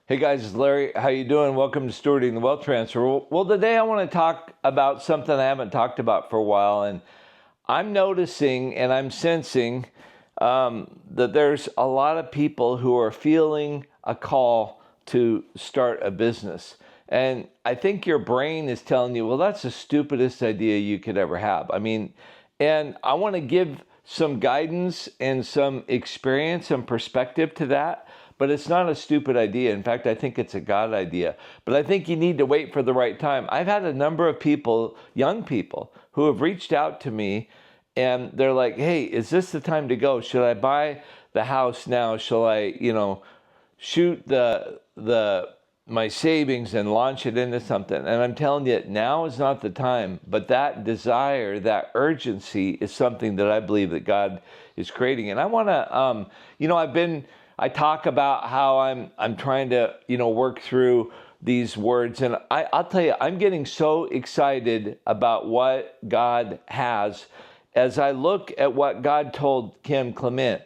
Hey guys, it's Larry. How you doing? Welcome to Stewarding the Wealth Transfer. Well, today I want to talk about something I haven't talked about for a while, and I'm noticing and I'm sensing that there's a lot of people who are feeling a call to start a business. And I think your brain is telling you, well, that's the stupidest idea you could ever have. And I want to give some guidance and some experience and perspective to that. But it's not a stupid idea. In fact, I think it's a God idea. But I think you need to wait for the right time. I've had a number of people, young people, who have reached out to me and they're like, hey, is this the time to go? Should I buy the house now? Shall I, shoot my savings and launch it into something? And I'm telling you, now is not the time. But that desire, that urgency is something that I believe that God is creating. And I want to, I talk about how I'm trying to, work through these words. And I'll tell you, I'm getting so excited about what God has as I look at what God told Kim Clement.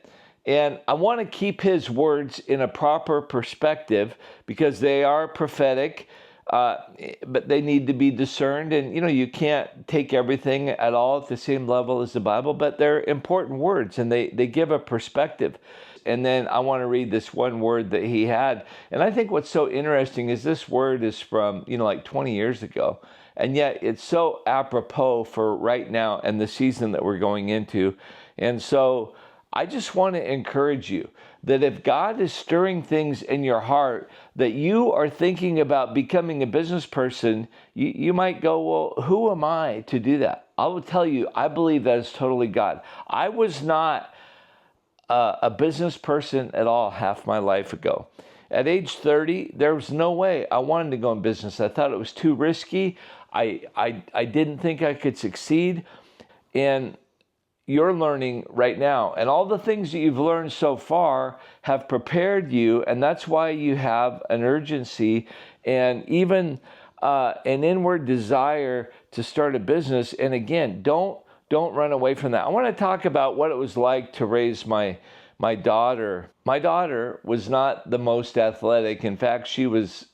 And I want to keep his words in a proper perspective because they are prophetic, but they need to be discerned. And, you can't take everything at all at the same level as the Bible, but they're important words and they give a perspective. And then I want to read this one word that he had. And I think what's so interesting is this word is from, like 20 years ago. And yet it's so apropos for right now and the season that we're going into. And so I just want to encourage you that if God is stirring things in your heart, that you are thinking about becoming a business person, you might go, well, who am I to do that? I will tell you, I believe that is totally God. I was not a business person at all half my life ago. At age 30, there was no way I wanted to go in business. I thought it was too risky. I didn't think I could succeed. And you're learning right now. And all the things that you've learned so far have prepared you. And that's why you have an urgency and even an inward desire to start a business. And again, don't run away from that. I want to talk about what it was like to raise my daughter. My daughter was not the most athletic. In fact, she was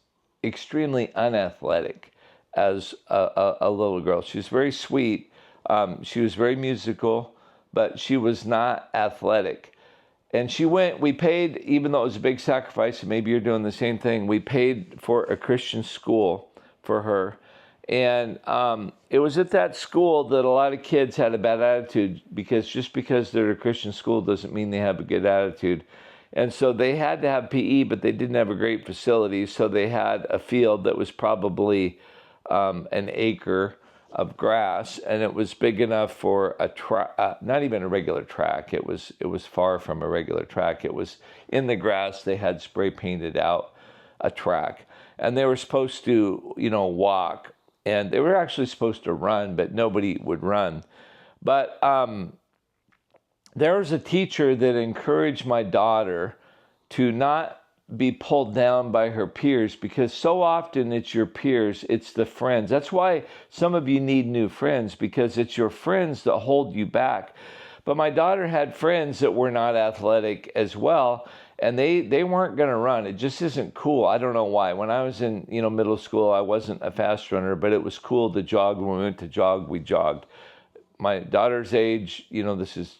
extremely unathletic as a little girl. She was very sweet. She was very musical, but she was not athletic. And we paid, even though it was a big sacrifice, and maybe you're doing the same thing, we paid for a Christian school for her. And it was at that school that a lot of kids had a bad attitude because just because they're a Christian school doesn't mean they have a good attitude. And so they had to have PE, but they didn't have a great facility. So they had a field that was probably an acre of grass, and it was big enough for a track, not even a regular track. It was far from a regular track. It was in the grass. They had spray painted out a track, and they were supposed to, walk, and they were actually supposed to run, but nobody would run. But there was a teacher that encouraged my daughter to not be pulled down by her peers, because so often it's your peers, it's the friends. That's why some of you need new friends, because it's your friends that hold you back. But my daughter had friends that were not athletic as well, and they weren't going to run. It just isn't cool. I don't know why. When I was in middle school, I wasn't a fast runner, but it was cool to jog. When we went to jog, we jogged. My daughter's age, this is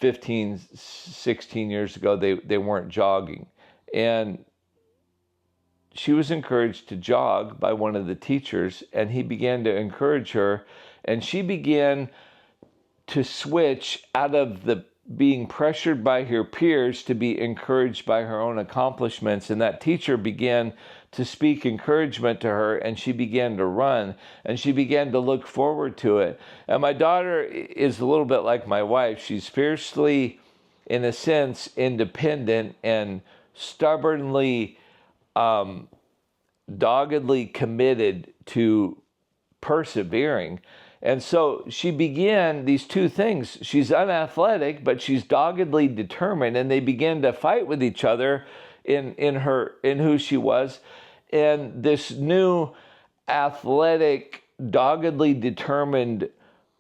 15, 16 years ago, they weren't jogging. And she was encouraged to jog by one of the teachers, and he began to encourage her, and she began to switch out of the being pressured by her peers to be encouraged by her own accomplishments. And that teacher began to speak encouragement to her, and she began to run, and she began to look forward to it. And my daughter is a little bit like my wife. She's fiercely, in a sense, independent and stubbornly, doggedly committed to persevering. And so she began these two things. She's unathletic, but she's doggedly determined, and they began to fight with each other in who she was. And this new athletic, doggedly determined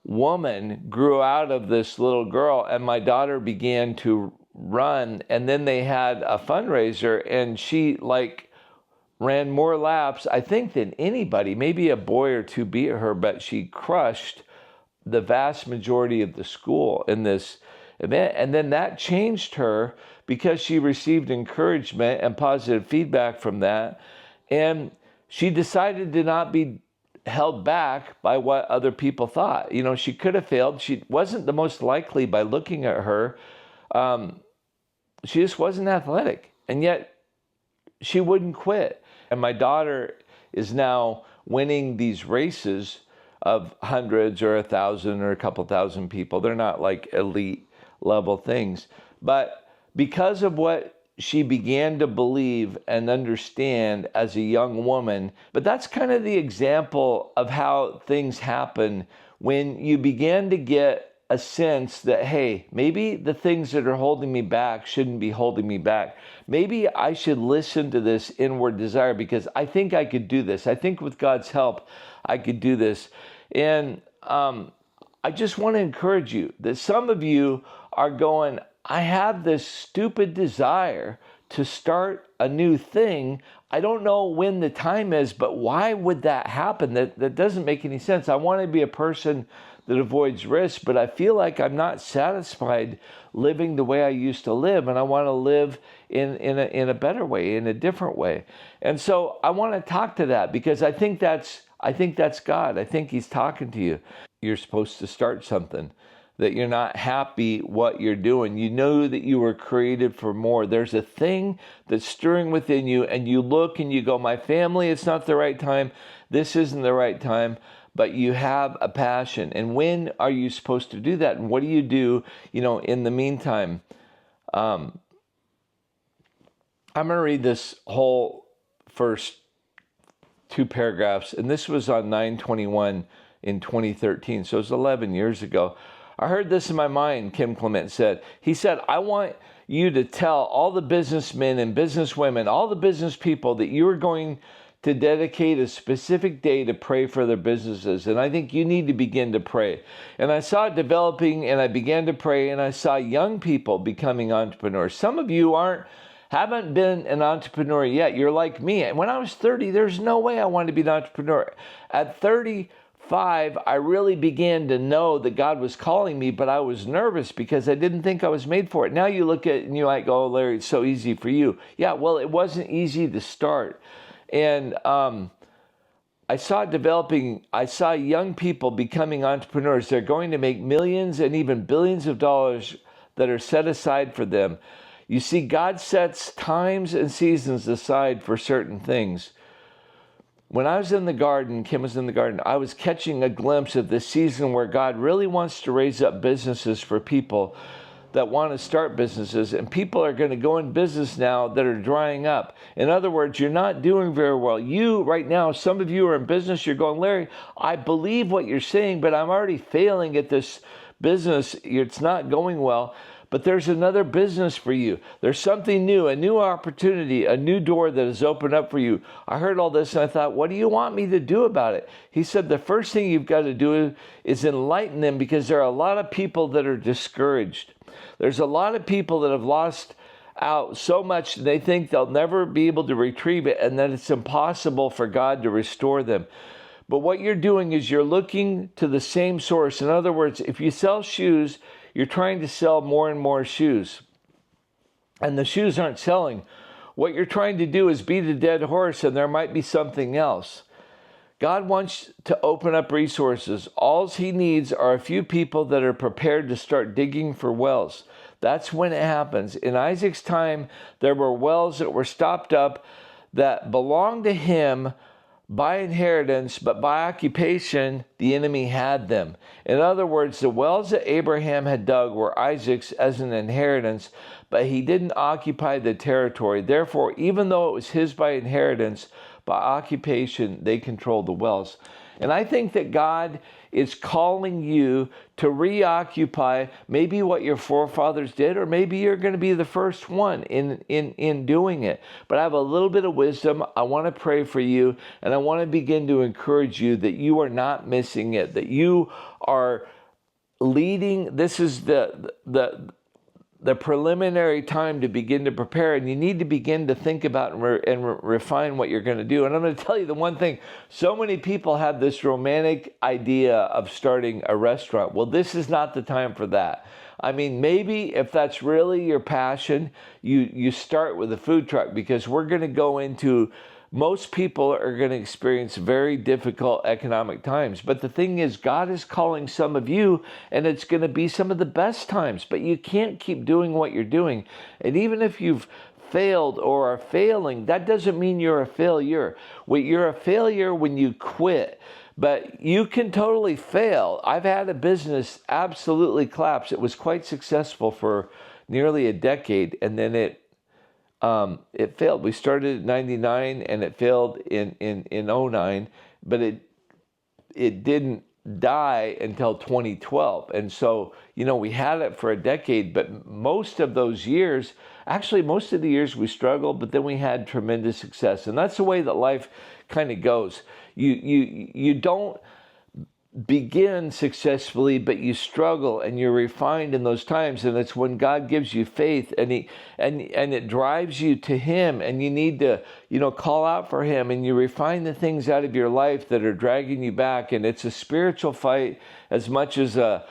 woman grew out of this little girl, and my daughter began to run, and then they had a fundraiser, and she like ran more laps, I think, than anybody. Maybe a boy or two beat her, but she crushed the vast majority of the school in this event. And then that changed her because she received encouragement and positive feedback from that. And she decided to not be held back by what other people thought. You know, she could have failed. She wasn't the most likely by looking at her. She just wasn't athletic. And yet she wouldn't quit. And my daughter is now winning these races of hundreds or 1,000 or a couple thousand people. They're not like elite level things. But because of what she began to believe and understand as a young woman, but that's kind of the example of how things happen when you begin to get a sense that, hey, maybe the things that are holding me back shouldn't be holding me back. Maybe I should listen to this inward desire because I think I could do this. I think with God's help, I could do this. And I just want to encourage you that some of you are going, I have this stupid desire to start a new thing. I don't know when the time is, but why would that happen? That doesn't make any sense. I want to be a person that avoids risk, but I feel like I'm not satisfied living the way I used to live, and I want to live in a better way, in a different way. And so I want to talk to that because I think that's God. I think He's talking to you. You're supposed to start something, that you're not happy what you're doing. You know that you were created for more. There's a thing that's stirring within you, and you look and you go, my family, it's not the right time. This isn't the right time. But you have a passion. And when are you supposed to do that? And what do you do, in the meantime? I'm going to read this whole first 2 paragraphs. And this was on 9/21 in 2013. So it was 11 years ago. I heard this in my mind, Kim Clement said. He said, I want you to tell all the businessmen and businesswomen, all the business people that you are going to dedicate a specific day to pray for their businesses. And I think you need to begin to pray. And I saw it developing, and I began to pray, and I saw young people becoming entrepreneurs. Some of you haven't been an entrepreneur yet. You're like me. When I was 30, there's no way I wanted to be an entrepreneur. At 35, I really began to know that God was calling me, but I was nervous because I didn't think I was made for it. Now you look at it and you're like, oh, Larry, it's so easy for you. Yeah, well, it wasn't easy to start. And I saw it developing. I saw young people becoming entrepreneurs. They're going to make millions and even billions of dollars that are set aside for them. You see, God sets times and seasons aside for certain things. When I was in the garden, Kim was in the garden, I was catching a glimpse of the season where God really wants to raise up businesses for people that want to start businesses, and people are going to go in business now that are drying up. In other words, you're not doing very well. You, right now, some of you are in business, you're going, Larry, I believe what you're saying, but I'm already failing at this business. It's not going well. But there's another business for you. There's something new, a new opportunity, a new door that has opened up for you. I heard all this and I thought, what do you want me to do about it? He said, the first thing you've got to do is enlighten them, because there are a lot of people that are discouraged. There's a lot of people that have lost out so much they think they'll never be able to retrieve it, and that it's impossible for God to restore them. But what you're doing is you're looking to the same source. In other words, if you sell shoes, you're trying to sell more and more shoes, and the shoes aren't selling. What you're trying to do is beat a dead horse, and there might be something else. God wants to open up resources. All He needs are a few people that are prepared to start digging for wells. That's when it happens. In Isaac's time, there were wells that were stopped up that belonged to him by inheritance, but by occupation, the enemy had them. In other words, the wells that Abraham had dug were Isaac's as an inheritance, but he didn't occupy the territory. Therefore, even though it was his by inheritance, by occupation, they controlled the wells. And I think that God is calling you to reoccupy maybe what your forefathers did, or maybe you're going to be the first one in doing it. But I have a little bit of wisdom. I want to pray for you, and I want to begin to encourage you that you are not missing it, that you are leading. This is the the preliminary time to begin to prepare, and you need to begin to think about and refine what you're going to do. And I'm going to tell you the one thing, so many people have this romantic idea of starting a restaurant. Well, this is not the time for that. I mean, maybe if that's really your passion, you start with a food truck, because we're going to go into, most people are going to experience very difficult economic times. But the thing is, God is calling some of you, and it's going to be some of the best times. But you can't keep doing what you're doing. And even if you've failed or are failing, that doesn't mean you're a failure. You're a failure when you quit. But you can totally fail. I've had a business absolutely collapse. It was quite successful for nearly a decade, and then it failed. We started in 99 and it failed in 09, but it didn't die until 2012. And so, we had it for a decade, but most of those years, actually most of the years we struggled, but then we had tremendous success. And that's the way that life kind of goes. You don't begin successfully, but you struggle and you're refined in those times, and it's when God gives you faith and it drives you to Him, and you need to call out for Him, and you refine the things out of your life that are dragging you back. And it's a spiritual fight as much as a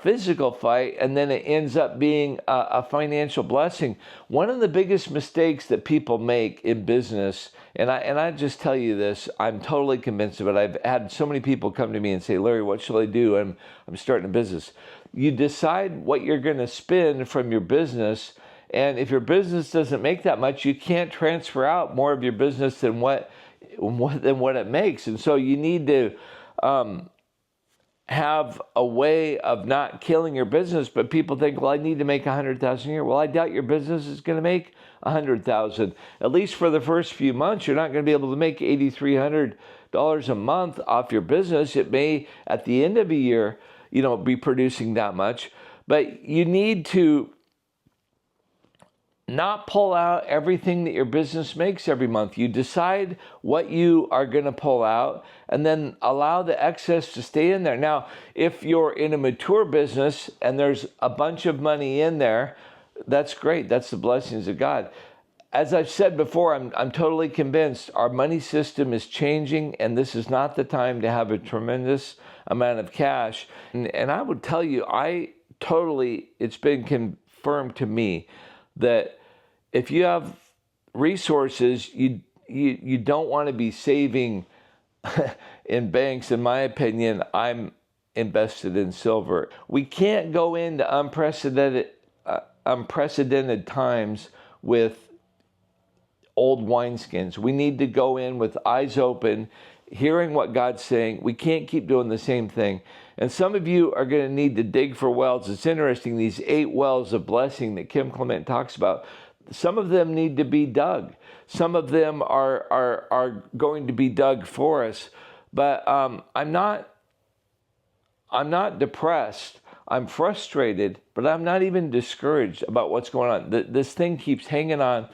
physical fight, and then it ends up being a financial blessing. One of the biggest mistakes that people make in business, and I just tell you this, I'm totally convinced of it. I've had so many people come to me and say, Larry, what should I do? I'm starting a business. You decide what you're going to spend from your business, and if your business doesn't make that much, you can't transfer out more of your business than what it makes. And so you need to have a way of not killing your business. But people think, well, I need to make $100,000 a year. Well, I doubt your business is going to make $100,000. At least for the first few months, you're not going to be able to make $8,300 a month off your business. It may, at the end of a year, be producing that much. But you need to not pull out everything that your business makes every month. You decide what you are going to pull out, and then allow the excess to stay in there. Now, if you're in a mature business and there's a bunch of money in there, that's great. That's the blessings of God. As I've said before, I'm totally convinced our money system is changing, and this is not the time to have a tremendous amount of cash. And I would tell you, it's been confirmed to me that if you have resources, you don't want to be saving in banks. In my opinion, I'm invested in silver. We can't go into unprecedented times with old wineskins. We need to go in with eyes open, hearing what God's saying. We can't keep doing the same thing. And some of you are going to need to dig for wells. It's interesting, these 8 wells of blessing that Kim Clement talks about, some of them need to be dug. Some of them are going to be dug for us. But I'm not depressed. I'm frustrated, but I'm not even discouraged about what's going on. This thing keeps hanging on.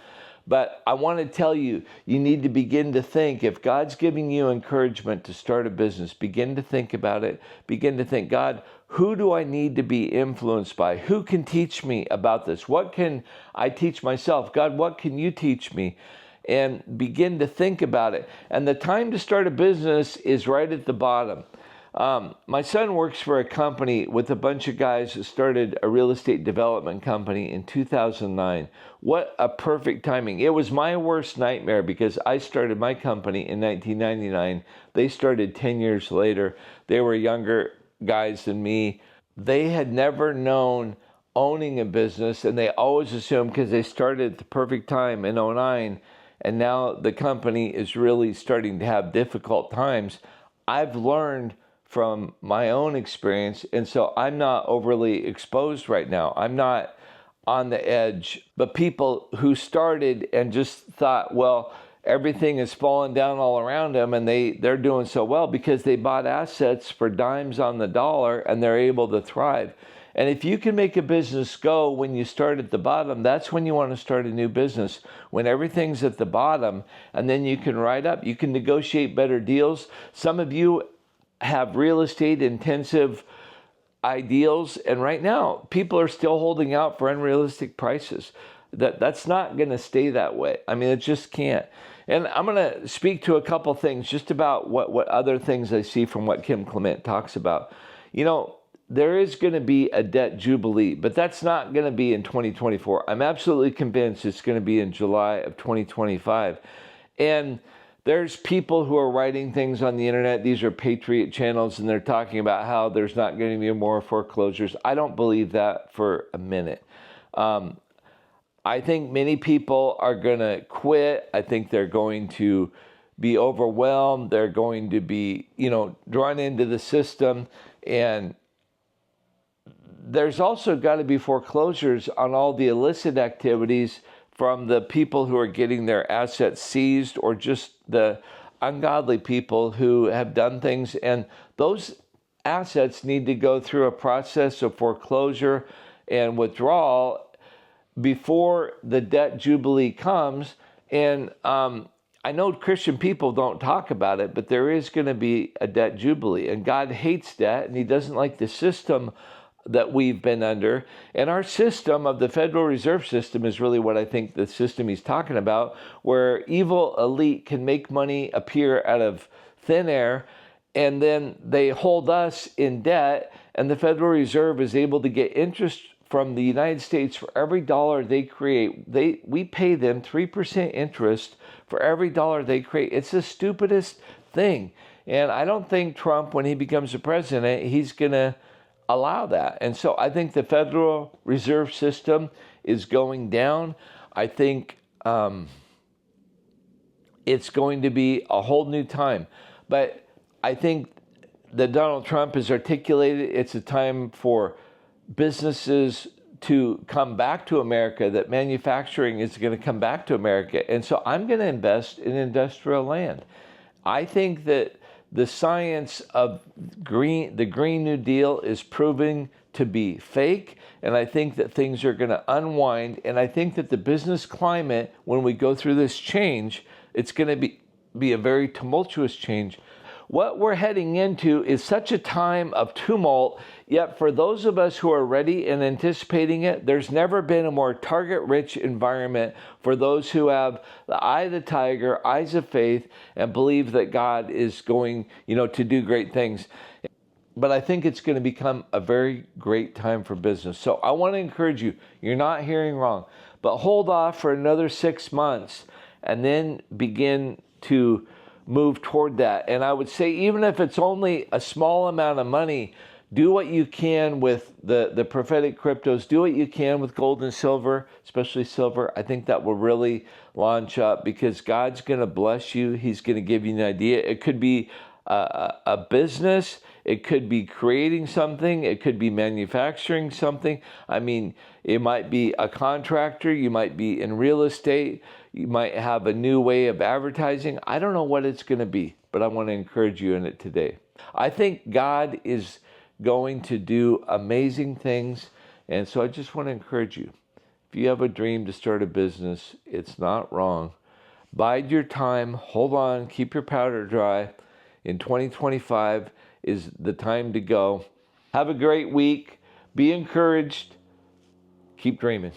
But I want to tell you, you need to begin to think. If God's giving you encouragement to start a business, begin to think about it. Begin to think, God, who do I need to be influenced by? Who can teach me about this? What can I teach myself? God, what can you teach me? And begin to think about it. And the time to start a business is right at the bottom. My son works for a company with a bunch of guys that started a real estate development company in 2009. What a perfect timing. It was my worst nightmare because I started my company in 1999. They started 10 years later. They were younger guys than me. They had never known owning a business, and they always assumed because they started at the perfect time in 2009, and now the company is really starting to have difficult times. I've learned from my own experience, and so I'm not overly exposed right now. I'm not on the edge. But people who started and just thought, well, everything is falling down all around them, and they're doing so well because they bought assets for dimes on the dollar, and they're able to thrive. And if you can make a business go when you start at the bottom, that's when you want to start a new business, when everything's at the bottom, and then you can ride up. You can negotiate better deals. Some of you have real estate intensive ideals. And right now, people are still holding out for unrealistic prices. That's not going to stay that way. I mean, it just can't. And I'm going to speak to a couple things just about what other things I see from what Kim Clement talks about. You know, there is going to be a debt jubilee, but that's not going to be in 2024. I'm absolutely convinced it's going to be in July of 2025. And there's people who are writing things on the internet. These are patriot channels, and they're talking about how there's not going to be more foreclosures. I don't believe that for a minute. I think many people are going to quit. I think they're going to be overwhelmed. They're going to be, drawn into the system. And there's also got to be foreclosures on all the illicit activities from the people who are getting their assets seized, or just the ungodly people who have done things. And those assets need to go through a process of foreclosure and withdrawal before the debt jubilee comes. And I know Christian people don't talk about it, but there is going to be a debt jubilee. And God hates debt, and he doesn't like the system that we've been under. And our system of the Federal Reserve System is really what I think the system he's talking about, where evil elite can make money appear out of thin air, and then they hold us in debt, and the Federal Reserve is able to get interest from the United States for every dollar they create. We pay them 3% interest for every dollar they create. It's the stupidest thing. And I don't think Trump, when he becomes a president, he's going to allow that. And so I think the Federal Reserve System is going down. I think it's going to be a whole new time. But I think that Donald Trump has articulated it's a time for businesses to come back to America, that manufacturing is going to come back to America. And so I'm going to invest in industrial land. I think that the science of the Green New Deal is proving to be fake, and I think that things are going to unwind. And I think that the business climate, when we go through this change, it's going to be a very tumultuous change. What we're heading into is such a time of tumult, yet for those of us who are ready and anticipating it, there's never been a more target-rich environment for those who have the eye of the tiger, eyes of faith, and believe that God is going, to do great things. But I think it's going to become a very great time for business. So I want to encourage you, you're not hearing wrong, but hold off for another 6 months and then begin to move toward that. And I would say, even if it's only a small amount of money, do what you can with the prophetic cryptos. Do what you can with gold and silver, especially silver. I think that will really launch up, because God's going to bless you. He's going to give you an idea. It could be a business. It could be creating something. It could be manufacturing something. I mean, it might be a contractor. You might be in real estate. You might have a new way of advertising. I don't know what it's going to be, but I want to encourage you in it today. I think God is going to do amazing things. And so I just want to encourage you. If you have a dream to start a business, it's not wrong. Bide your time. Hold on. Keep your powder dry. In 2025 is the time to go. Have a great week. Be encouraged. Keep dreaming.